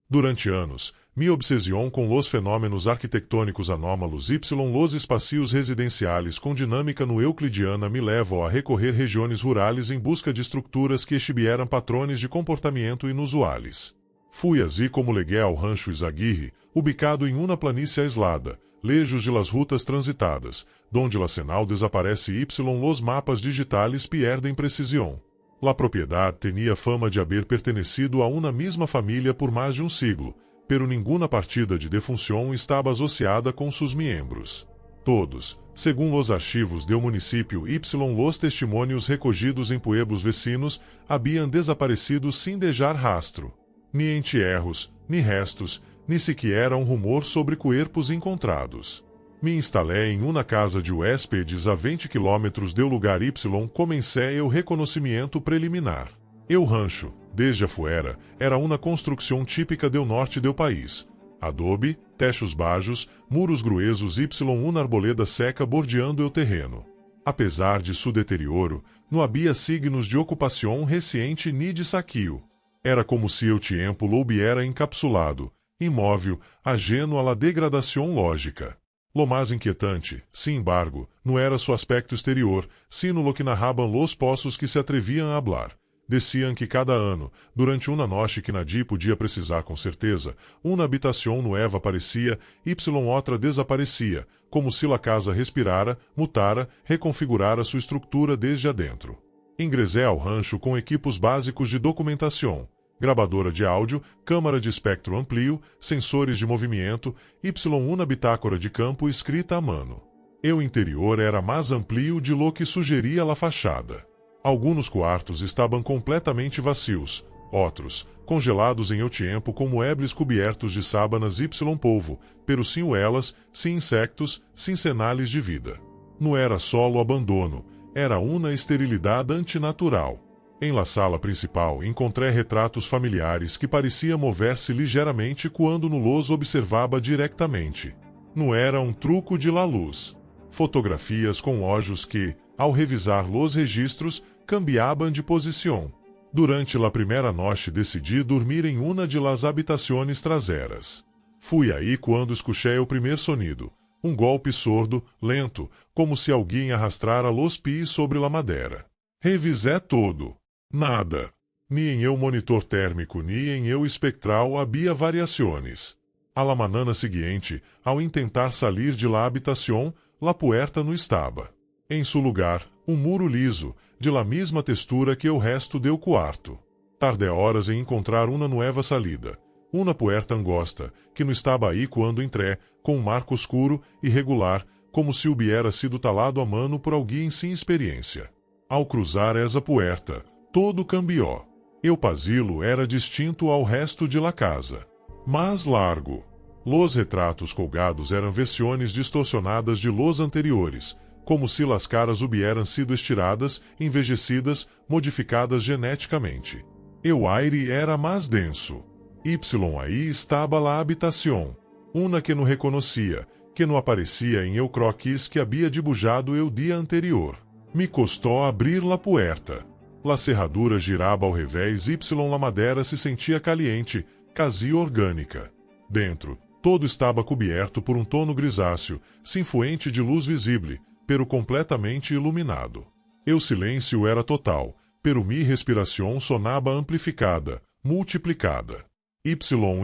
Durante anos, me obsession com los fenômenos arquitetônicos anômalos y los espacios residenciais com dinâmica no euclidiana me levam a recorrer regiões rurais em busca de estruturas que exhibieran patrones de comportamento inusuais. Fui así como legué ao rancho Izaguirre, ubicado em uma planície aislada, lejos de las rutas transitadas, donde la señal desaparece y los mapas digitales pierden precisión. La propriedade tinha fama de haber pertenecido a uma mesma família por mais de um siglo, pero ninguna partida de defunção estava associada com seus membros. Todos, segundo os arquivos do município y los testemunhos recolhidos em pueblos vecinos, haviam desaparecido sem deixar rastro. Ni entierros, ni restos, ni sequer um rumor sobre cuerpos encontrados. Me instalei em uma casa de huéspedes a 20 quilômetros do lugar y comecei o reconhecimento preliminar. El rancho, desde afuera, era uma construção típica do norte do país. Adobe, techos baixos, muros gruesos y uma arboleda seca bordeando o terreno. Apesar de seu deterioro, não havia signos de ocupação recente ni de saqueo. Era como se o tempo lo hubiera encapsulado, imóvel, ajeno à la degradação lógica. Lo mais inquietante, sin embargo, não era seu aspecto exterior, sino lo que narraban los poços que se atreviam a hablar. Deciam que cada ano, durante uma noite que nadie podia precisar com certeza, uma habitação nueva aparecia, y outra desaparecia, como se la casa respirara, mutara, reconfigurara sua estrutura desde adentro. Ingressei ao rancho com equipos básicos de documentação, gravadora de áudio, câmara de espectro amplio, sensores de movimento, y uma bitácora de campo escrita à mano. O interior era mais amplio de lo que sugeria la fachada. Alguns quartos estavam completamente vazios, outros, congelados em el tiempo com muebles cobertos de sábanas y polvo, pero sem elas, sem insectos, sem sinais de vida. Não era solo abandono, era uma esterilidade antinatural. Em la sala principal encontrei retratos familiares que pareciam mover-se ligeiramente quando no los observava diretamente. Não era um truco de la luz. Fotografias com ojos que, ao revisar los registros, cambiaban de posição. Durante la primeira noite decidi dormir em uma de las habitações traseiras. Fui aí quando escuchei o primeiro sonido, um golpe sordo, lento, como se alguém arrastrara los pés sobre la madeira. Revisé todo. Nada. Ni em eu monitor térmico ni em eu espectral havia variações. A la manana seguinte, ao intentar salir de la habitação, la puerta não estava. Em seu lugar, um muro liso, de la mesma textura que o resto do quarto. Tardé horas em encontrar uma nueva salida. Uma puerta angosta, que não estava aí quando entrei, com um marco escuro, irregular, como se hubiera sido talado a mano por alguém sem experiência. Ao cruzar essa puerta, todo cambiou. O pasillo era distinto ao resto de la casa. Mais largo. Los retratos colgados eram versões distorcionadas de los anteriores, como se las caras hubieran sido estiradas, envejecidas, modificadas geneticamente. O aire era mais denso. Y aí estava la habitação. Uma que não reconhecia, que não aparecia em eu croquis que havia dibujado o dia anterior. Me custou abrir la puerta. La cerradura girava ao revés y la madeira se sentia caliente, quase orgânica. Dentro, todo estava coberto por um tono grisáceo, sem fuente de luz visível, pero completamente iluminado. O silêncio era total, pero mi respiração sonava amplificada, multiplicada. Y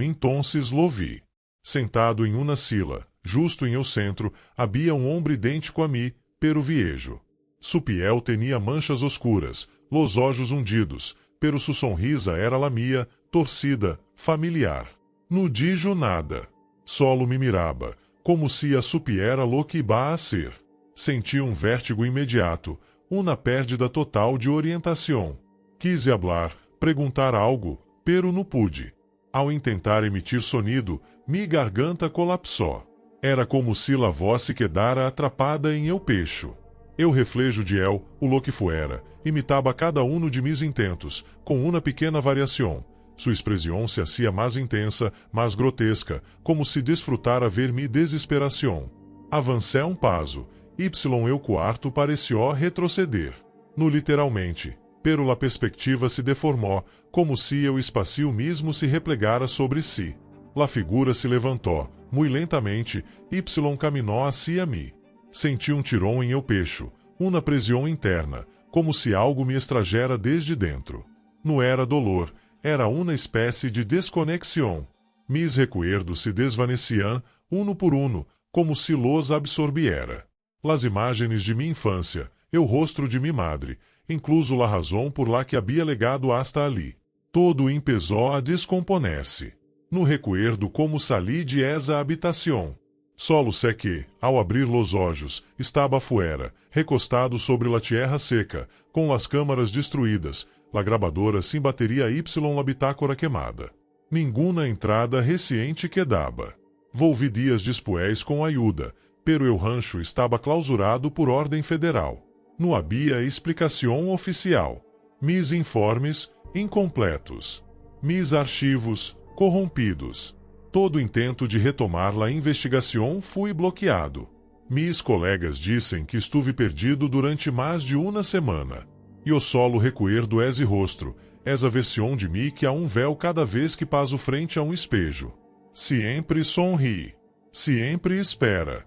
entonces lo vi. Sentado em uma sila, justo em el centro, havia um homem idêntico a mim, pero viejo. Su piel tinha manchas oscuras, los olhos hundidos, pero su sonrisa era la mia, torcida, familiar. No dijo nada. Solo me mirava, como se a supiera lo que iba a ser. Senti um vértigo imediato, uma pérdida total de orientação. Quise hablar, perguntar algo, pero não pude. Ao intentar emitir sonido, mi garganta colapsou. Era como se la voz se quedara atrapada em eu pecho. Eu reflejo de el, o lo que fuera, imitava cada um de mis intentos, com uma pequena variação. Sua expressão se hacía mais intensa, mais grotesca, como se desfrutara ver mi desesperação. Avancei um passo. El quarto pareció retroceder. No literalmente, pero la perspectiva se deformó, como si el espacio mismo se replegara sobre si. La figura se levantou, muito lentamente, y caminhou hacia mim. Senti tirão em el pecho, uma presión interna, como se algo me extrajera desde dentro. Não era dolor, era uma espécie de desconexión. Mis recuerdos se desvaneciam, uno por uno, como se los absorbiera. Las imagens de minha infância, el rostro de minha madre, incluso la razão por la que havia legado hasta ali. Todo empezó a descomponer-se. No recuerdo como salí de esa habitación. Solo sé que, ao abrir los olhos, estava afuera, recostado sobre la tierra seca, com las câmaras destruídas, la grabadora sem bateria y la bitácora queimada. Ninguna entrada reciente quedaba. Volvi dias después com ayuda, pero el rancho estava clausurado por ordem federal. Não havia explicação oficial. Mis informes, incompletos. Mis archivos, corrompidos. Todo intento de retomar a investigação foi bloqueado. Mis colegas dizem que estive perdido durante mais de uma semana. E o solo recuerdo esse rostro, essa versão de mim que há véu cada vez que passo frente a espejo. Sempre sonri. Sempre espera.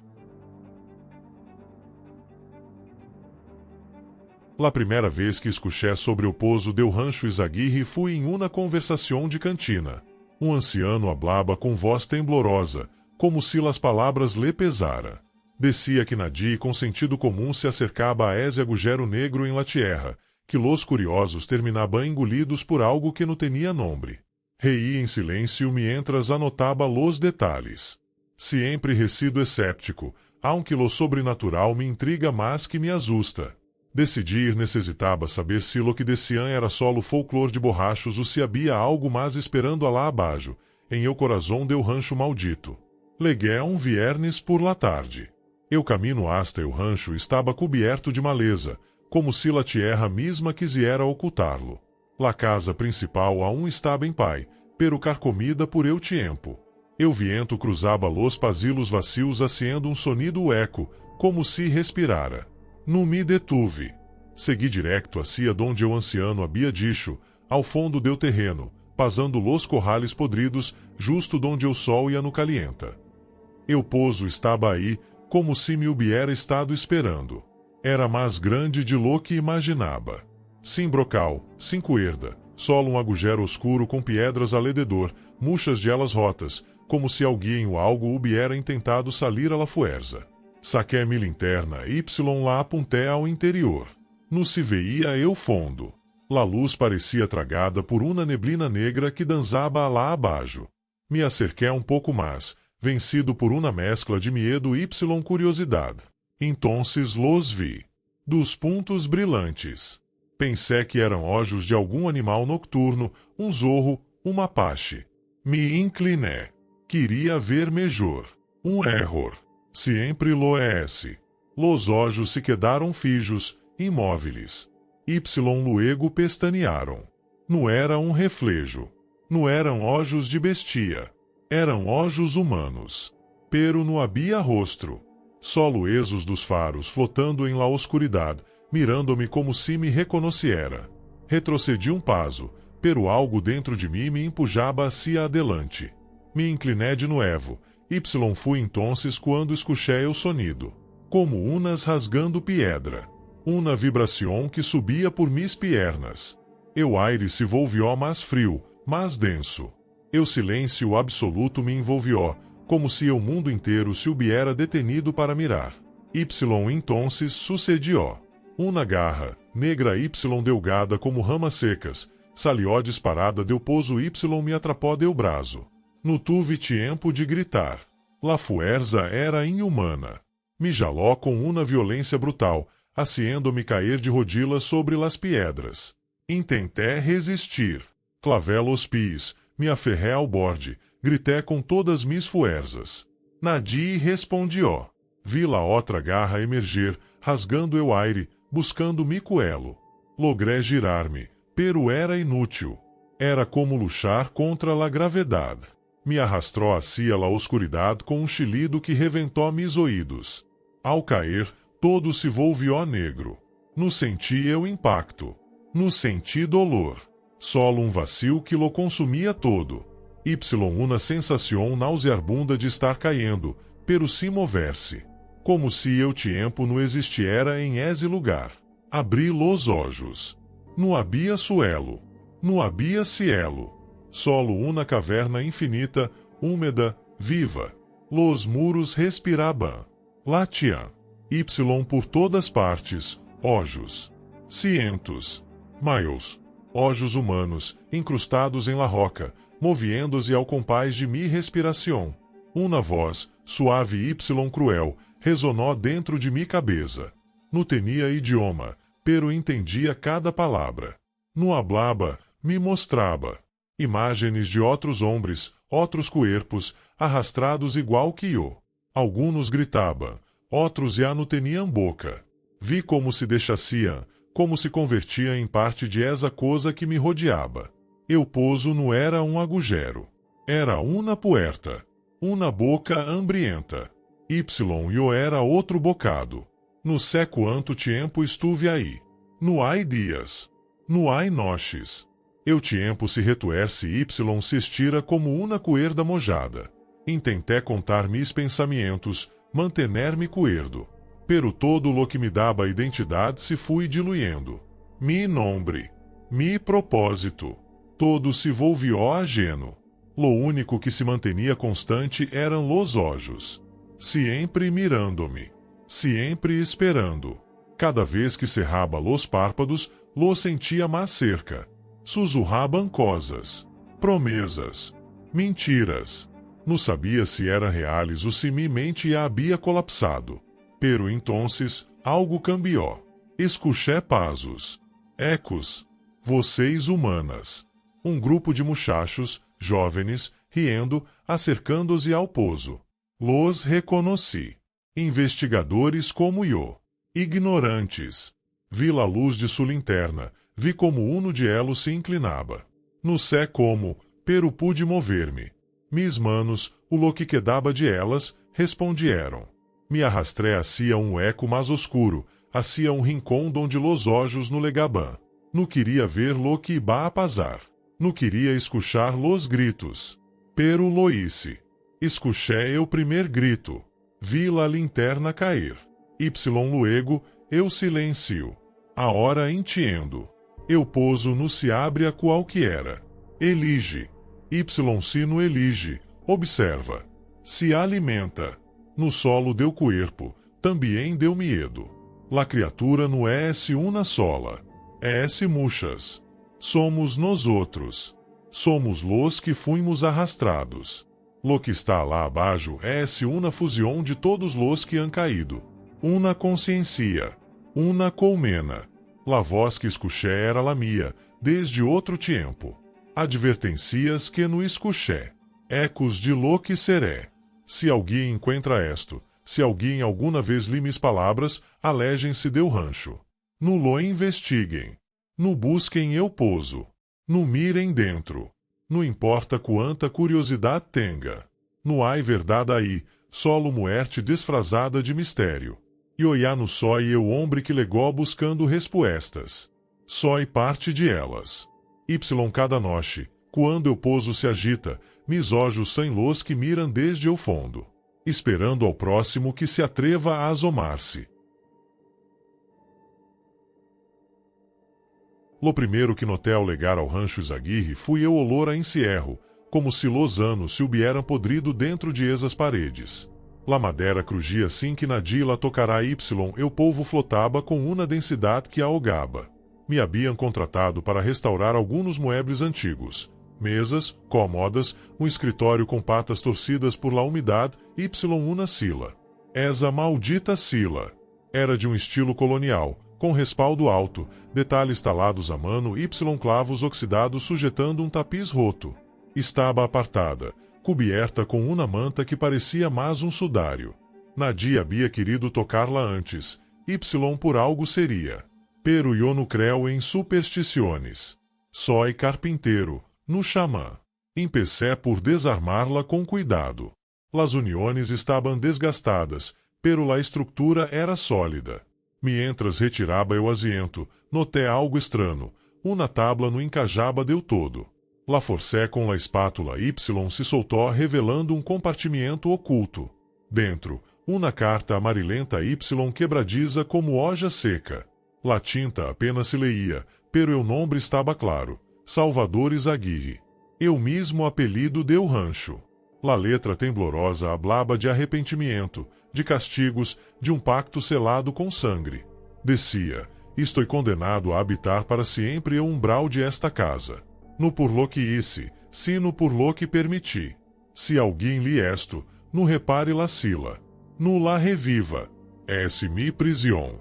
La primeira vez que escuché sobre o pouso del rancho Izaguirre fui em uma conversação de cantina. Anciano hablaba com voz temblorosa, como se las palavras lhe pesara. Decía que nadie com sentido comum se acercaba a ese agujero negro em la tierra, que los curiosos terminaban engolidos por algo que não tinha nome. Reí em silêncio mientras anotaba los detalhes. Sempre he sido escéptico, aunque lo sobrenatural me intriga mais que me asusta. Decidir necessitava saber se lo que decían era solo folclore de borrachos ou se havia algo mais esperando lá abaixo, em el corazón del rancho maldito. Legué viernes por la tarde. El camino hasta el rancho estava coberto de maleza, como se la tierra misma quisiera ocultar-lo. La casa principal aún estava em pai, pero carcomida por el tiempo. El viento cruzaba los pasillos vacios haciendo sonido eco, como se respirara. Não me detuve. Segui direto hacia donde o anciano havia dicho, ao fundo del terreno, pasando los corrales podridos, justo donde o sol ia no calienta. El pouso estava aí, como se me hubiera estado esperando. Era mais grande de lo que imaginava. Sem brocal, sem cuerda, solo agujero oscuro com piedras alrededor, muchas de elas rotas, como se alguém ou algo hubiera intentado salir a la fuerza. Saqué mi linterna y la apunté ao interior. No se veía el fundo. La luz parecia tragada por uma neblina negra que danzava lá abaixo. Me acerqué pouco mais, vencido por uma mescla de medo y curiosidade. Entonces los vi. Dos pontos brilhantes. Pensei que eram olhos de algum animal nocturno, zorro, mapache. Me incliné. Queria ver melhor. Error. Sempre lo es. Los olhos se quedaram fijos, imóveis. Luego pestanearam. Não era reflejo. Não eram olhos de bestia. Eram olhos humanos. Pero não havia rostro. Solo esos dos faros flotando em la oscuridade, mirando-me como se me reconheciera. Retrocedi passo, pero algo dentro de mim me empujava hacia adelante. Me incliné de nuevo. Fui entonces quando escuché o sonido. Como unas rasgando piedra. Uma vibração que subia por mis piernas. El aire se volvió mais frio, mais denso. El silêncio absoluto me envolvió, como se o mundo inteiro se hubiera detenido para mirar. Entonces sucedió. Uma garra, negra y delgada como ramas secas, salió disparada del pouso y me atrapó del braço. No tuve tempo de gritar. La fuerza era inhumana. Me jaló com uma violência brutal, haciendo-me cair de rodillas sobre las piedras. Intenté resistir. Clavé los pies, me aferré ao borde, grité com todas mis fuerzas. Nadie respondió. Vi la outra garra emergir, rasgando el aire, buscando mi coelho. Logré girar-me, pero era inútil. Era como luchar contra la gravedade. Me arrastrou hacia la oscuridade com chilido que reventou mis ouídos. Ao cair, todo se volvió negro. No senti o impacto. No senti dolor. Solo um vacilo que lo consumia todo. Y una sensação nauseabunda de estar caindo, pero se mover-se. Como se eu tempo não existiera em esse lugar. Abri los olhos. No había suelo. No había cielo. Solo uma caverna infinita, úmida, viva. Los muros respiraban. Latiam. Y por todas partes, ojos. Cientos. Miles. Ojos humanos, incrustados em la roca, moviendo-se ao compás de mi respiração. Uma voz, suave y cruel, ressonou dentro de mi cabeça. Não tinha idioma, pero entendia cada palavra. No hablaba, me mostrava. Imagens de outros homens, outros cuerpos, arrastrados igual que eu. Alguns gritavam, outros já não tinham boca. Vi como se deixaciam, como se convertia em parte de essa coisa que me rodeava. Eu pouso não era um agujero. Era uma puerta. Uma boca hambrienta. Y eu era outro bocado. No sé quanto tempo estuve aí. No ai dias. No ai noches. Eu tempo se retuerce y se estira como uma cuerda mojada. Intentei contar mis pensamentos, mantener-me cuerdo. Pero todo lo que me dava identidade se fui diluindo. Mi nombre. Mi propósito. Todo se volvió ajeno. Lo único que se mantenia constante eram los olhos. Sempre mirando-me. Sempre esperando. Cada vez que cerrava los párpados, lo sentia mais cerca. Sussurraban cosas. Promesas. Mentiras. Não sabia se era reales ou se mi mente havia colapsado. Pero entonces, algo cambió. Escuché pasos. Ecos. Vocês humanas. Um grupo de muchachos, jovens, riendo, acercando-se ao pouso. Los reconheci. Investigadores como eu. Ignorantes. Vi a luz de sua linterna, vi como uno de elos se inclinava. No sé como, pero pude mover-me. Mis manos, o lo que quedava de elas, respondieron. Me arrastré hacia um eco mais oscuro, hacia um rincão donde los olhos no legaban. Não queria ver lo que iba a pasar. Não queria escuchar los gritos. Pero lo hice. Escuché o primeiro grito. Vi la linterna cair. Y luego, eu silencio. A hora entiendo. Eu pouso no se abre a qualquer. Elige. Y se no elige. Observa. Se alimenta. No solo deu cuerpo, também deu medo. La criatura não é uma sola. É muchas. Somos nós outros. Somos los que fuimos arrastrados. Lo que está lá abaixo é uma fusão de todos los que han caído. Una consciência. Una colmena. La voz que escuché era la mia, desde outro tempo. Advertencias que no escuché. Ecos de lo que seré. Se alguém encontra esto, se alguém alguma vez li mis palavras, alejem-se del rancho. No lo investiguem. No busquem eu pouso. No mirem dentro. Não importa quanta curiosidade tenha. No há verdade aí, solo muerte disfrazada de mistério. E olhar no sói eu hombre que legó buscando respostas. Sói parte de elas. Y cada noche, quando eu pouso se agita, mis olhos são los que miram desde o fundo, esperando ao próximo que se atreva a asomar-se. Lo primeiro que notei ao legar ao rancho Izaguirre fui o olor a encierro, como se los anos se hubieran podrido dentro de esas paredes. La madeira crugia assim que na dila tocará y, eu polvo flotava com uma densidade que ahogava. Me haviam contratado para restaurar alguns muebles antigos. Mesas, cômodas, um escritório com patas torcidas por la umidade, y uma sila. Essa maldita sila. Era de um estilo colonial, com respaldo alto, detalhes talados à mano y clavos oxidados sujetando um tapiz roto. Estava apartada, coberta com uma manta que parecia mais um sudário. Nadia havia querido tocar-la antes, y por algo seria. Pero eu não creo em supersticiones. Soy carpinteiro, no xamã. Empecé por desarmá-la com cuidado. Las uniones estavam desgastadas, pero la estrutura era sólida. Mientras retirava o asiento, notei algo estranho, una tabla no encajaba deu todo. La forcé com la espátula Y se soltou revelando um compartimento oculto. Dentro, uma carta amarelenta Y quebradiza como hoja seca. La tinta apenas se leía, pero eu nombre estava claro. Salvador Izaguirre. Eu mesmo apelido deu rancho. La letra temblorosa hablaba de arrependimento, de castigos, de um pacto selado com sangue. Decía, estou condenado a habitar para sempre o umbral de esta casa. No por lo que hice, sino por lo que permiti. Se alguém lhe esto, no repare la sila. No la reviva. Esse mi prision.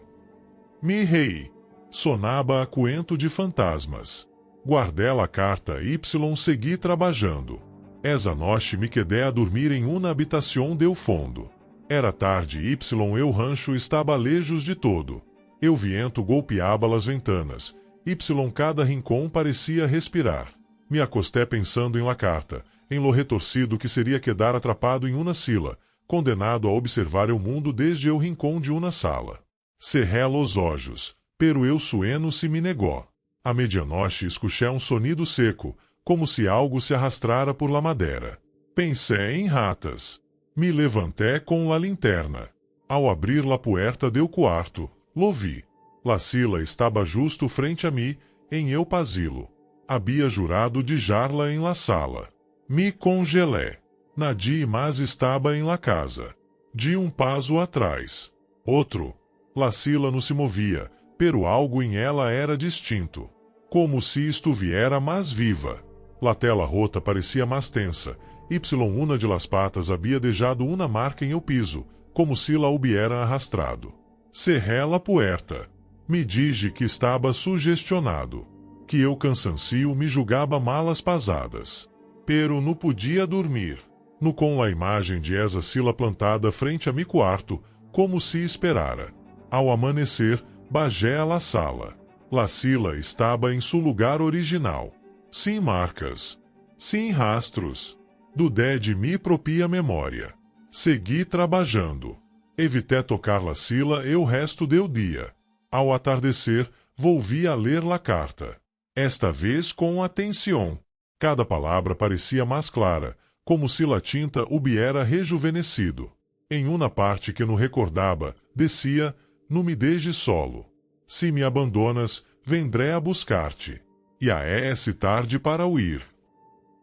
Mi rei. Sonaba a coento de fantasmas. Guardei a carta Y segui trabalhando. Esa noche me quedé a dormir em uma habitação deu fundo. Era tarde Y eu rancho estava lejos de todo. Eu viento golpeava las ventanas. Y cada rincão parecia respirar. Me acosté pensando em la carta, em lo retorcido que seria quedar atrapado em uma sila, condenado a observar o mundo desde o rincão de uma sala. Cerré los olhos, pero eu sueno se me negó. A medianoche escuché um sonido seco, como se algo se arrastrara por la madeira. Pensei em ratas. Me levanté com la linterna. Ao abrir la puerta del quarto, lo vi. La sila estava justo frente a mim, em eu pasilo. Havia jurado de jarla em la sala. Me congelé. Nadi mas estava em la casa. De um paso atrás. Outro. La sila não se movia, pero algo em ela era distinto. Como se estuviera mais viva. La tela rota parecia mais tensa. Y una de las patas havia deixado uma marca em o piso, como se la hubiera arrastrado. Cerré la puerta. Me dije que estava sugestionado. Que eu cansancio me julgava malas pesadas. Pero não podia dormir. No com a imagem de esa sila plantada frente a mi quarto, como se esperara. Ao amanhecer, bagé a la sala. La sila estava em seu lugar original. Sem marcas. Sem rastros. Do de mi propia memória. Segui trabalhando. Evité tocar la sila e o resto deu dia. Ao atardecer, volvi a ler la carta. Esta vez com atenção. Cada palavra parecia mais clara, como se la tinta hubiera rejuvenescido. Em uma parte que no recordava, decía, não me dejes solo. Se me abandonas, vendré a buscar-te. E a é tarde para o ir.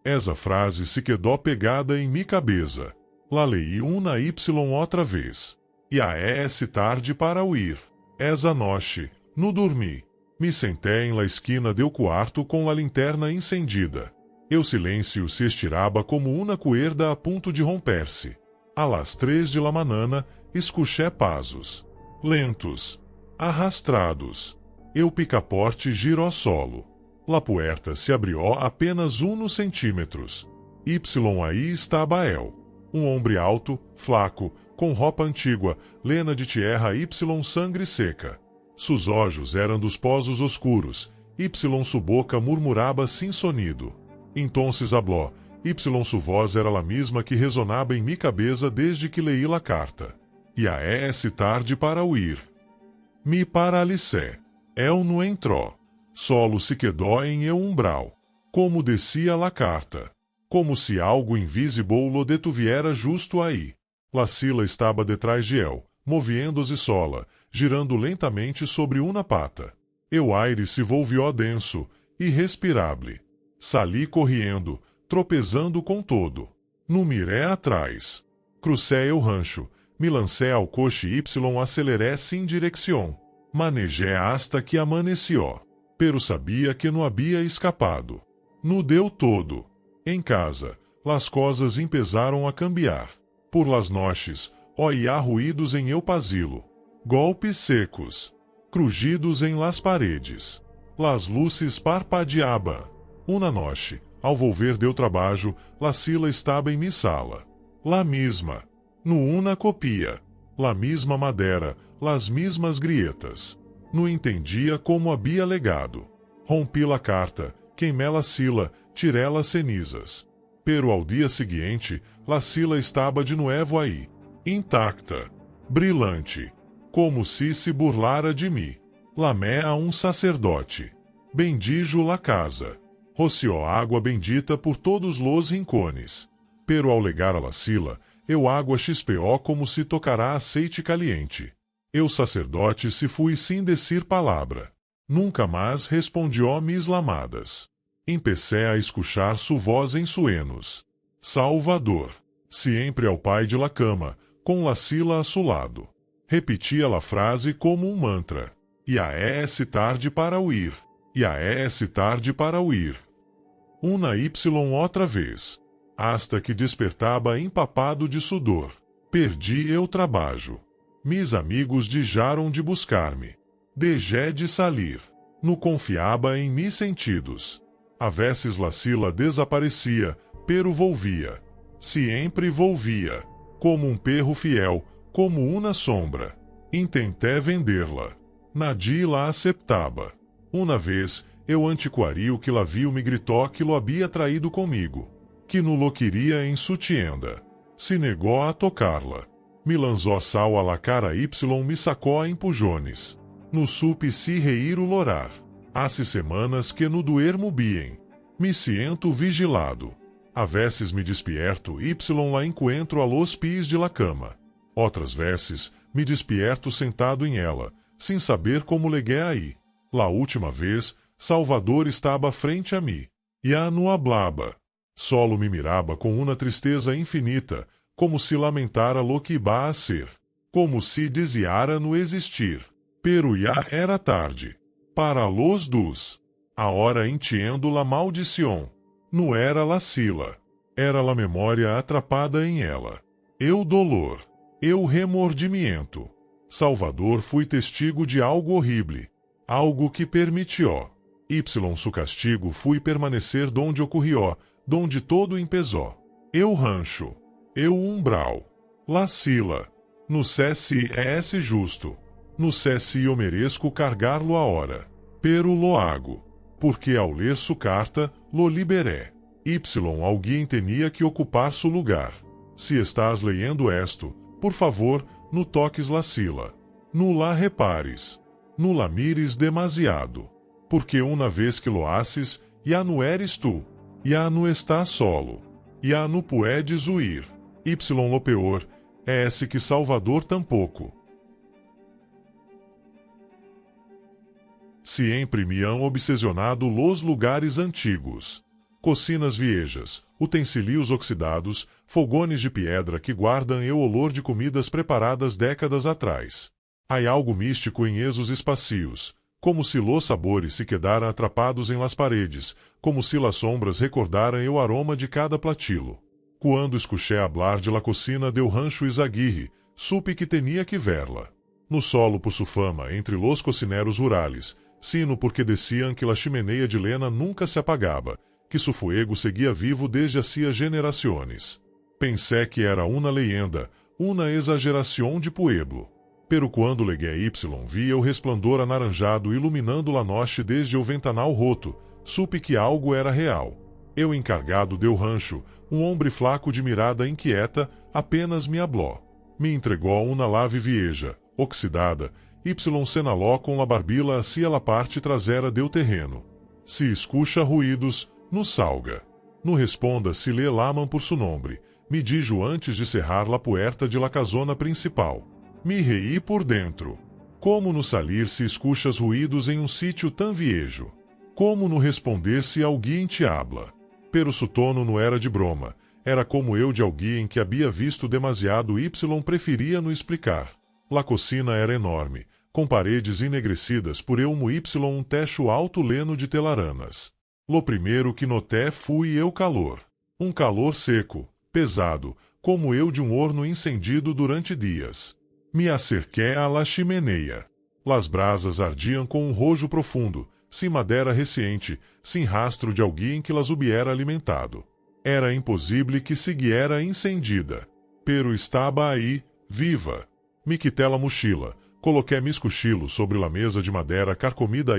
Essa frase se quedou pegada em mi cabeça. La leí una Y outra vez. E a é tarde para o ir. Esa noche, no dormi. Me sentei em la esquina del quarto com a linterna incendida. O silêncio se estirava como uma cuerda a ponto de romper-se. A las 3 de la manana, escuché pasos. Lentos. Arrastrados. O picaporte girou solo. La puerta se abriu apenas 1 centímetros. Y aí estava el. Um homem alto, flaco, com roupa antiga, lena de tierra Y sangre seca. Sus olhos eram dos pozos oscuros. Y su boca murmurava sem sonido. Entonces habló. Y su voz era a mesma que resonava em mi cabeça desde que leí la carta. E a é tarde para o ir. Me paralicé. El não entrou. Solo se quedou em eu umbral. Como descia la carta. Como se algo invisível lo detuviera justo aí. La sila estava detrás de el, moviendo-se sola, girando lentamente sobre uma pata. O aire se volvió denso, irrespirável. Sali correndo, tropezando com todo. No miré atrás. Crucé o rancho, me lancé ao coche Y aceleré sem direção. Manejé hasta que amaneció. Pero sabia que não havia escapado. No deu todo. Em casa, las coisas empezaram a cambiar. Por las noches, oía ruídos em eu pasilo. Golpes secos. Crujidos em las paredes. Las luzes parpadeaban. Una noche, ao volver deu trabalho, la sila estava em mi sala. La misma. No una copia. La misma madeira, las mismas grietas. Não entendia como havia legado. Rompi la carta, queimé la sila, tiré las cenizas. Pero ao dia seguinte, la sila estava de novo aí. Intacta. Brilhante. Como se burlara de mim. Lamé a um sacerdote. Bendijo la casa. Roció água bendita por todos los rincones. Pero ao legar a la sila, eu água XPO como se tocará aceite caliente. Eu sacerdote se fui sem decir palavra. Nunca mais respondió mis lamadas. Empecé a escuchar su voz em suenos. Salvador. Siempre ao pai de la cama, com la sila a su lado. Repetia la frase como um mantra. Ya es tarde para huir. Ya es tarde para huir. Una y outra vez. Hasta que despertaba empapado de sudor. Perdi eu trabalho. Mis amigos deixaram de buscar-me. Deixé de salir. No confiaba em mis sentidos. A veces la sila desaparecia, pero volvia. Siempre volvia. Como um perro fiel, como uma sombra. Intenté vender-la. Nadie la aceptaba. Uma vez, eu antiquario que la viu me gritou que lo havia traído comigo. Que no lo queria em su tienda. Se negou a tocar-la. Me lançou sal a la cara y me sacó a empujones. No supe se reír o lorar. Hace semanas que no duermo bien. Me siento vigilado. A veces me despierto y la encuentro a los pies de la cama. Outras vezes, me despierto sentado em ela, sem saber como legué aí. La última vez, Salvador estava frente a mim. Ya no hablaba. Solo me miraba com uma tristeza infinita, como se lamentara lo que iba a ser. Como se deseara no existir. Pero ya era tarde. Para los dos. Ahora entiendo la maldición. Não era la sila. Era la memória atrapada em ela. Eu dolor. Eu remordimiento. Salvador fui testigo de algo horrible. Algo que permitió. Su castigo fui permanecer donde ocorrió, donde todo empezó. Eu rancho. Eu umbral. La sila. No cesse es justo. No cesse eu mereço cargar-lo a hora. Pero lo hago. Porque ao ler su carta, lo liberé. Alguém tinha que ocupar su lugar. Se estás leyendo esto, por favor, no toques la sila. No la repares. No la mires demasiado. Porque uma vez que lo haces, ya no eres tu. Ya no estás solo. Ya no puedes huir. Lo peor, es que Salvador tampouco. Siempre me han obsesionado los lugares antigos. Cocinas viejas, utensílios oxidados, fogones de pedra que guardam o olor de comidas preparadas décadas atrás. Há algo místico em esos espacios, como se los sabores se quedaram atrapados em las paredes, como se las sombras recordaram o aroma de cada platilo. Quando escuché hablar de la cocina del rancho Izaguirre, supe que tinha que verla. No solo por su fama entre los cocineros rurales, sino porque decían que la chimeneia de lena nunca se apagava, que su fuego seguia vivo desde hacía generaciones. Pensé que era uma leyenda, uma exageração de pueblo. Pero quando leguei via o resplandor anaranjado iluminando la noche desde o ventanal roto, supe que algo era real. Eu encargado del rancho, um homem flaco de mirada inquieta, apenas me habló. Me entregou uma lave vieja, oxidada, senaló com la barbila hacia la parte trasera del terreno. Se escucha ruídos, no salga. No responda se lhe laman por su nombre, me dijo antes de cerrar la puerta de la casona principal. Me reí por dentro. Como no salir se escuchas ruídos em um sítio tão viejo? Como no responder se alguém te habla? Pero su tono não era de broma, era como eu de alguém que havia visto demasiado preferia no explicar. La cocina era enorme, com paredes enegrecidas por um techo alto leno de telaranas. Lo primeiro que noté fui eu calor. Um calor seco, pesado, como eu de um horno incendido durante dias. Me acerquei a la chimeneia. Las brasas ardiam com um rojo profundo, sem madeira reciente, sem rastro de alguém que las hubiera alimentado. Era impossível que siguiera incendida. Pero estava aí, viva. Me quitei la mochila, coloquei mis cochilos sobre la mesa de madeira carcomida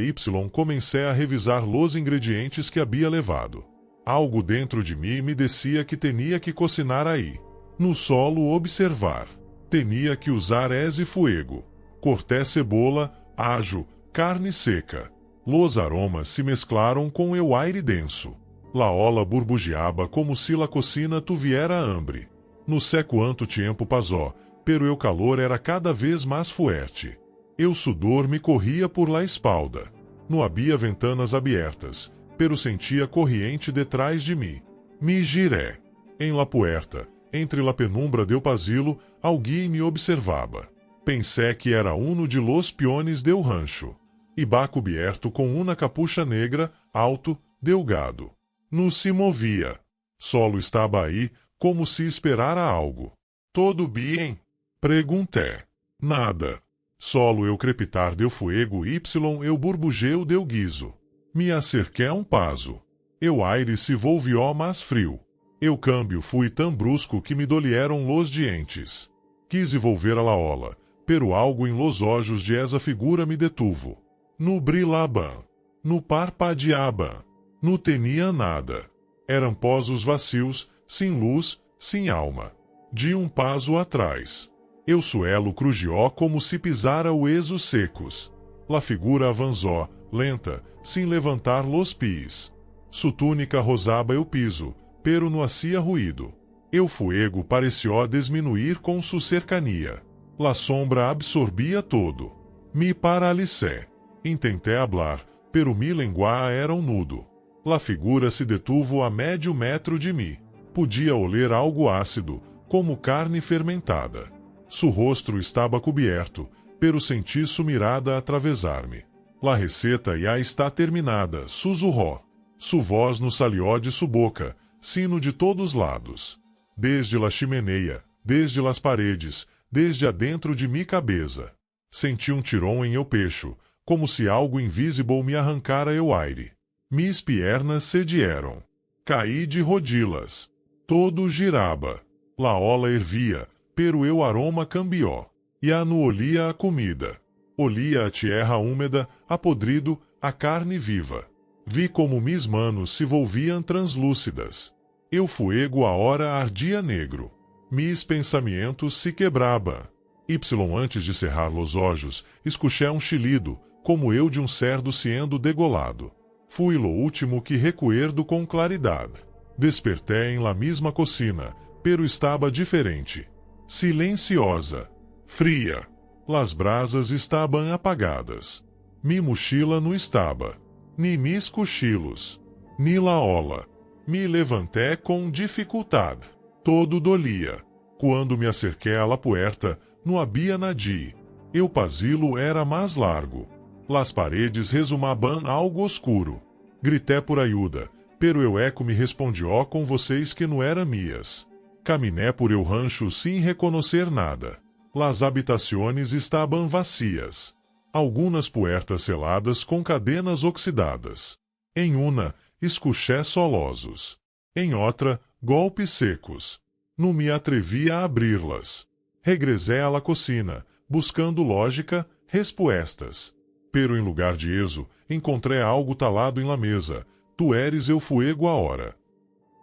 comecei a revisar los ingredientes que havia levado. Algo dentro de mim me decía que tinha que cocinar aí. No solo observar. Tinha que usar ese fuego. Corté cebola, ajo, carne seca. Los aromas se mesclaram com eu aire denso. La ola burbujeaba como se la cocina tuviera hambre. No sé quanto tempo passou, pero eu calor era cada vez mais fuerte. Eu sudor me corria por la espalda. No havia ventanas abertas, pero sentia corriente detrás de mim. Me giré. Em la puerta, entre la penumbra del pasillo, alguém me observava. Pensei que era uno de los peones del rancho. Iba coberto com uma capucha negra, alto, delgado. Não se movia. Solo estava aí, como se esperara algo. Todo bem? Perguntei. Nada. Solo eu crepitar del fuego y eu burbujeo del guiso. Me acerquei um paso. Eu aire se volvió mais frio. Eu câmbio fui tão brusco que me dolieron los dientes. Quis volver a la ola, pero algo em los olhos de esa figura me detuvo. No brilaban. No parpadeaban. Não tinha nada. Eram pozos vazios, sem luz, sem alma. De um paso atrás. Eu suelo crujió como se pisara huesos secos. La figura avançou, lenta, sem levantar los pés. Su túnica rosaba o piso, pero não hacía ruído. El fuego pareció disminuir com su cercanía. La sombra absorvia todo. Me paralicé. Intentei hablar, pero mi lengua era um nudo. La figura se detuvo a médio metro de mim. Podia oler algo ácido, como carne fermentada. Su rosto estava coberto, pero senti su mirada atravessar-me. La receta já está terminada, sussurró. Su voz nos salió de su boca, sino de todos lados. Desde la chimeneia, desde las paredes, desde adentro de mi cabeça. Senti tirão em eu pecho, como se algo invisível me arrancara eu aire. Mis piernas cedieron. Caí de rodillas. Todo giraba. La ola ervia, pero eu aroma cambió. Ya no olía a comida. Olía a tierra úmida, a podrido, a carne viva. Vi como mis manos se volviam translúcidas. Eu fuego a hora ardia negro. Mis pensamentos se quebraban. Y antes de cerrar los olhos, escuché um chilido, como eu de um cerdo sendo degolado. Fui lo último que recuerdo com claridade. Despertei em la misma cocina, pero estava diferente. Silenciosa. Fria. Las brasas estavam apagadas. Mi mochila não estava. Ni mis cochilos. Ni la ola. Me levantei com dificuldade. Todo dolia. Quando me acerquei à la puerta, não havia nadie. El pasillo era mais largo. Las paredes resumaban algo oscuro. Gritei por ajuda, pero eu eco me respondió com vocês que não eram minhas. Caminé por el rancho sem reconhecer nada. Las habitaciones estaban vacias. Algumas puertas seladas com cadenas oxidadas. Em uma, escuché solosos. Em outra, golpes secos. Não me atrevi a abri-las. Regressei à la cocina, buscando lógica, respostas. Pero em lugar de eso, encontrei algo talado em la mesa. Tu eres eu fuego a hora.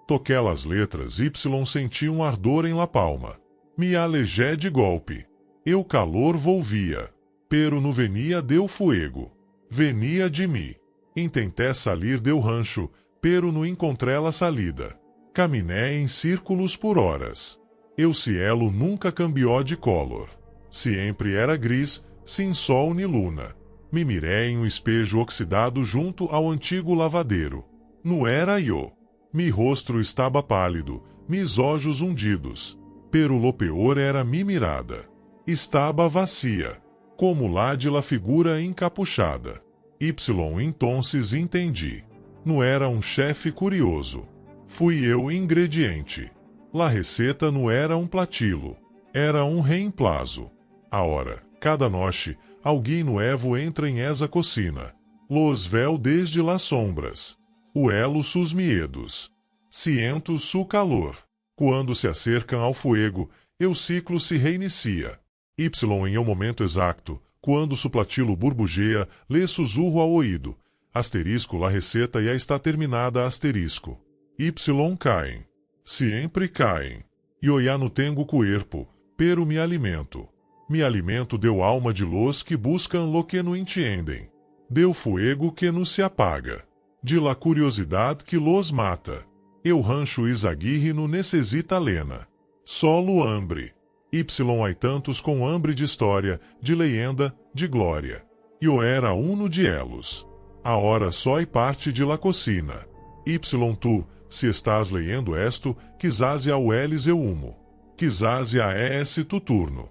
Toquei as letras Y, senti um ardor em la palma. Me alejé de golpe. Eu calor volvia. Pero não venia del fuego. Venia de mim. Intentei salir del rancho, pero não encontrei la salida. Caminei em círculos por horas. El cielo nunca cambiou de color. Sempre era gris, sem sol ni luna. Me mirei em um espejo oxidado junto ao antigo lavadeiro. Não era eu. Mi rosto estava pálido, mis olhos hundidos. Pero lo peor era mi mirada. Estava vazia, como lá de la figura encapuchada. Y entonces entendi. Não era um chefe curioso. Fui eu ingrediente. La receta não era um platilo. Era um reemplazo. Agora, cada noite, alguém novo entra em esa cocina. Los véu desde las sombras. Huelo sus miedos. Siento su calor. Quando se acercam ao fuego, el ciclo se reinicia. Y em um momento exato, quando su platilo burbujeia, lhe sussurro ao ouído. Asterisco, la receta já está terminada, asterisco. Y caem. Sempre caem. Yo ya no tengo cuerpo, pero me alimento. Me alimento deu alma de los que buscam lo que não entendem. Deu fuego que no se apaga. De la curiosidade que los mata. Eu rancho Izaguirre no necessita lena. Solo hambre. Y hay tantos com hambre de história, de leyenda, de glória. Eu era uno de elos. A hora só e parte de la cocina. Y tu, se estás leyendo esto, quizás a eles eu humo. Quizás a es tu turno.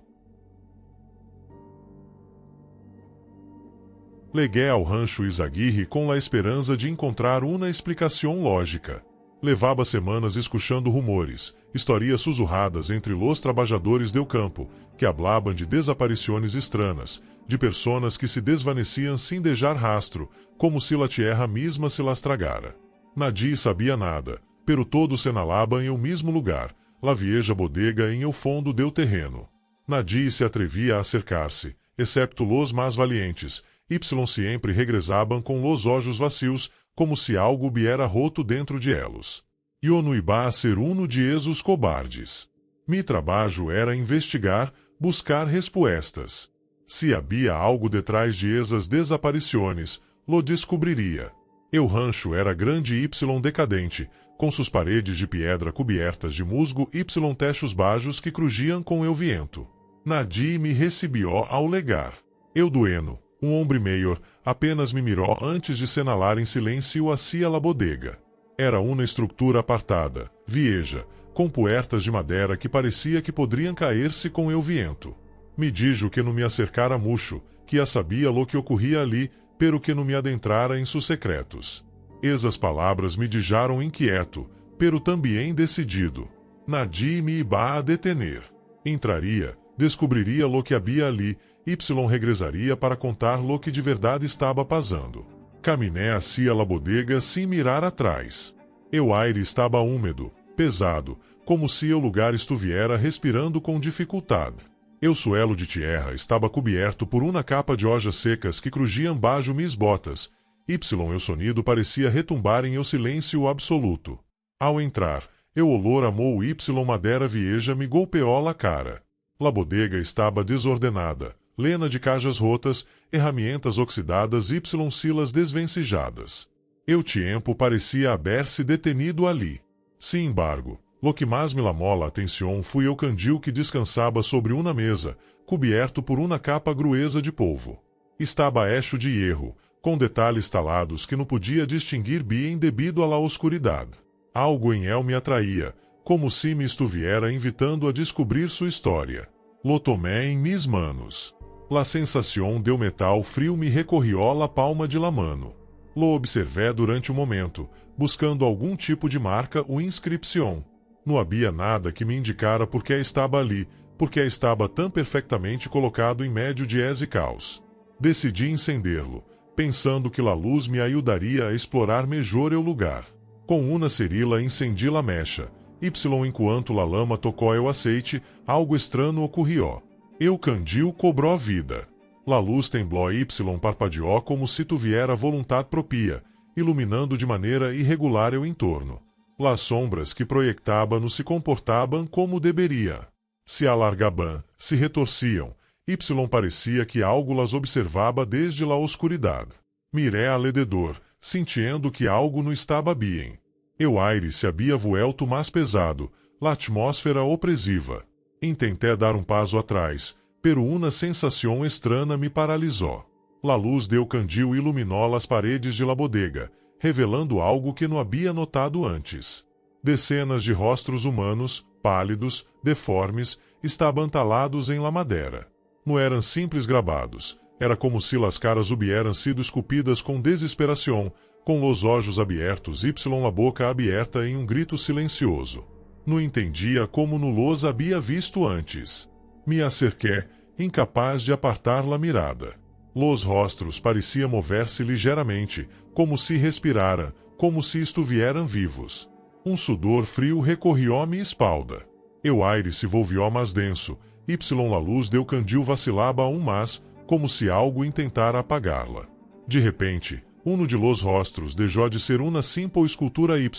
Legué ao rancho Izaguirre com a esperança de encontrar uma explicação lógica. Levava semanas escuchando rumores, historias sussurradas entre los trabalhadores del campo, que hablaban de desaparições estranhas, de personas que se desvaneciam sem deixar rastro, como se la tierra misma se las tragara. Nadie sabia nada, pero todos senalaban em o mesmo lugar, la vieja bodega em el fondo del terreno. Nadie se atrevia a acercar-se, excepto los mais valientes, y sempre regressavam com los olhos vacios, como se algo viera roto dentro de elos. Eu não iba a ser uno de esos cobardes. Mi trabalho era investigar, buscar respostas. Se havia algo detrás de esas desaparições, lo descobriria. El rancho era grande y decadente, com suas paredes de pedra cobertas de musgo y techos baixos que crujiam com el viento. Nadie me recebió ao legar. Eu dueno, homem maior, apenas me mirou antes de senalar em silêncio hacia la bodega. Era uma estrutura apartada, vieja, com puertas de madeira que parecia que poderiam cair-se com el viento. Me dijo que não me acercara mucho, que já sabia lo que ocorria ali, pero que não me adentrara em seus secretos. Esas palavras me deixaram inquieto, pero também decidido. Nadie me iba a detener. Entraria, descobriria lo que havia ali, Y regressaria para contar lo que de verdade estava passando. Caminé hacia la bodega sem mirar atrás. El aire estava úmido, pesado, como se o lugar estuviera respirando com dificuldade. El suelo de tierra estava coberto por uma capa de hojas secas que crujiam baixo mis botas. Y el sonido parecia retumbar em el silêncio absoluto. Ao entrar, el olor amou Y madeira vieja me golpeou la cara. La bodega estava desordenada. Lena de cajas rotas, herramientas oxidadas y silas desvencijadas. El tiempo parecia haber-se detenido ali. Sin embargo, lo que mais me lamou a atenção foi o candil que descansava sobre uma mesa, coberto por uma capa gruesa de polvo. Estava hecho de hierro, com detalhes talados que não podia distinguir bem devido à la oscuridade. Algo em el me atraía, como se me estuviera invitando a descobrir sua história. Lo tomé em mis manos. La sensação del metal frio me recorrió la palma de la mano. Lo observé durante um momento, buscando algum tipo de marca ou inscrição. Não havia nada que me indicara por que estava ali, porque estava tão perfeitamente colocado em meio de esse caos. Decidi incendê-lo, pensando que la luz me ajudaria a explorar melhor o lugar. Com uma cerila incendi la mecha, Y enquanto la lama tocou o aceite, algo estranho ocorrió. El candil cobrou vida. La luz temblou y parpadeou como se tuviera vontade propia, iluminando de maneira irregular o entorno. Las sombras que proyectaban se comportaban como deveria. Se alargaban, se retorciam. Y parecia que algo las observava desde la oscuridade. Miré alrededor, sentindo que algo não estava bem. El aire se havia vuelto mais pesado, la atmosfera opressiva. Intenté dar um passo atrás, pero uma sensação estranha me paralisou. La luz del candil iluminou as paredes de la bodega, revelando algo que não havia notado antes. Decenas de rostros humanos, pálidos, deformes, estavam talados em la madeira. Não eram simples gravados, era como se las caras hubieran sido esculpidas com desesperação, com los olhos abertos y la boca aberta em um grito silencioso. Não entendia como no los havia visto antes. Me acerqué, incapaz de apartar la mirada. Los rostros pareciam mover-se ligeiramente, como se respiraram, como se estuvieran vivos. Um sudor frio recorrió minha espalda. El aire se volvió mais denso, y la luz del candil vacilava aún mais, como se algo intentara apagá-la. De repente, um de los rostros deixou de ser uma simple escultura Y.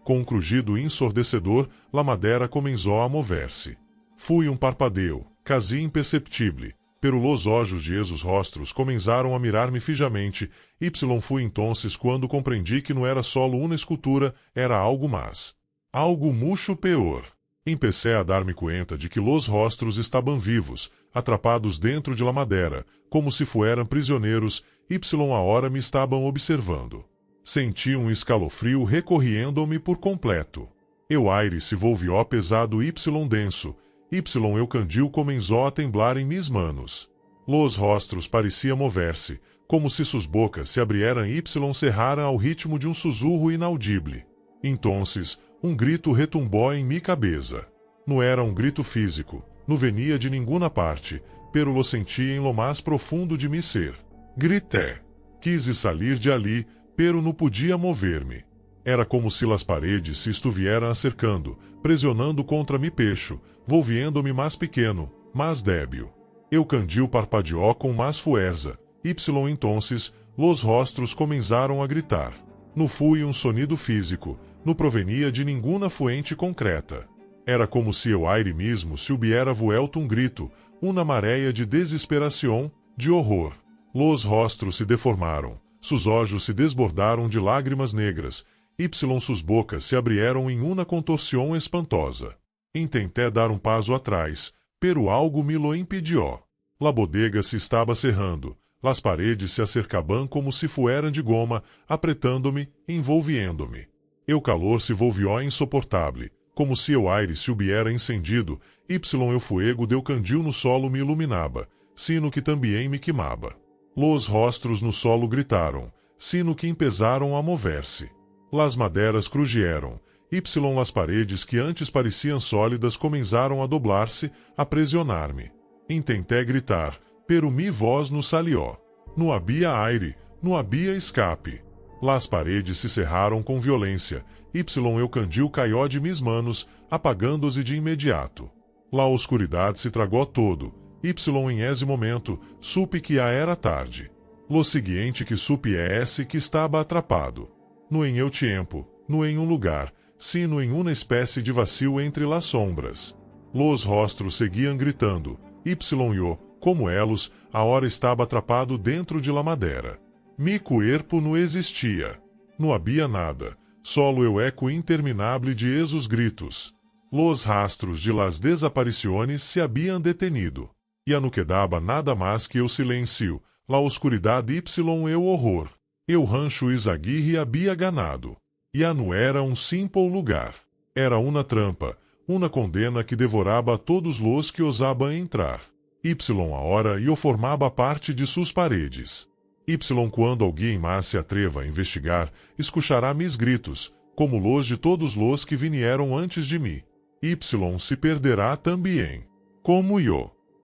Com um crujido ensurdecedor, la madeira começou a mover-se. Foi um parpadeo, quase imperceptível, pero los olhos de esos rostros comenzaram a mirar-me fijamente, fui entonces quando compreendi que não era solo uma escultura, era algo mais. Algo mucho peor. Empecé a dar-me conta de que los rostros estavam vivos, atrapados dentro de la madera, como se fueran prisioneiros, ahora me estavam observando. Senti escalofrio recorriendo-me por completo. Eu aire se volvió pesado denso, eu candil comenzó a temblar em mis manos. Los rostros parecia mover-se, como se sus bocas se abrieran cerraram ao ritmo de sussurro inaudible. Entonces, grito retumbó em mi cabeça. Não era grito físico, não venia de ninguna parte, pero lo senti em lo mais profundo de mi ser. Grité. Quise salir de ali, pero não podia mover-me. Era como se las paredes se estuvieran acercando, pressionando contra mi pecho, volviendo-me mais pequeno, mais débil. Eu candil parpadeó com mais fuerza, entonces, los rostros comenzaram a gritar. Não fui sonido físico, não provenia de ninguna fuente concreta. Era como se eu aire mesmo se hubiera vuelto grito, uma maréia de desesperação, de horror. Los rostros se deformaram, sus olhos se desbordaram de lágrimas negras, sus bocas se abrieram em uma contorsión espantosa. Intenté dar passo atrás, pero algo me lo impedió. La bodega se estava cerrando, las paredes se acercaban como se fueran de goma, apretando-me, envolviendo-me. O calor se volvió insoportável, como se o aire se hubiera incendido, o fuego del candil no solo me iluminaba, sino que também me queimaba. Los rostros no solo gritaram, sino que empezaram a mover-se. Las maderas crugieram, las paredes que antes pareciam sólidas comenzaram a doblar-se, a presionar-me. Intenté gritar, pero mi voz no salió. Não havia aire, não havia escape. Las paredes se cerraram com violência, eu candil caió de mis manos, apagando-se de imediato. La oscuridade se tragou todo, em esse momento, supe que a era tarde. Lo seguinte que supe é esse que estava atrapado. No em eu tempo, no em lugar, sino em uma espécie de vacio entre las sombras. Los rostros seguiam gritando, yo, como elos, a hora estava atrapado dentro de la madera. Mi cuerpo não existia. Não havia nada, solo o eco interminável de esos gritos. Los rastros de las desapariciones se habían detenido. E não quedava nada mais que o silêncio, la oscuridade e o horror. Eu rancho Izaguirre havia ganado. E não era simple lugar. Era uma trampa, uma condena que devorava a todos los que osavam entrar. A hora e o formava parte de suas paredes. Quando alguém mais se atreva a investigar, escuchará mis gritos, como los de todos los que vinieron antes de mim. Se perderá também. Como eu.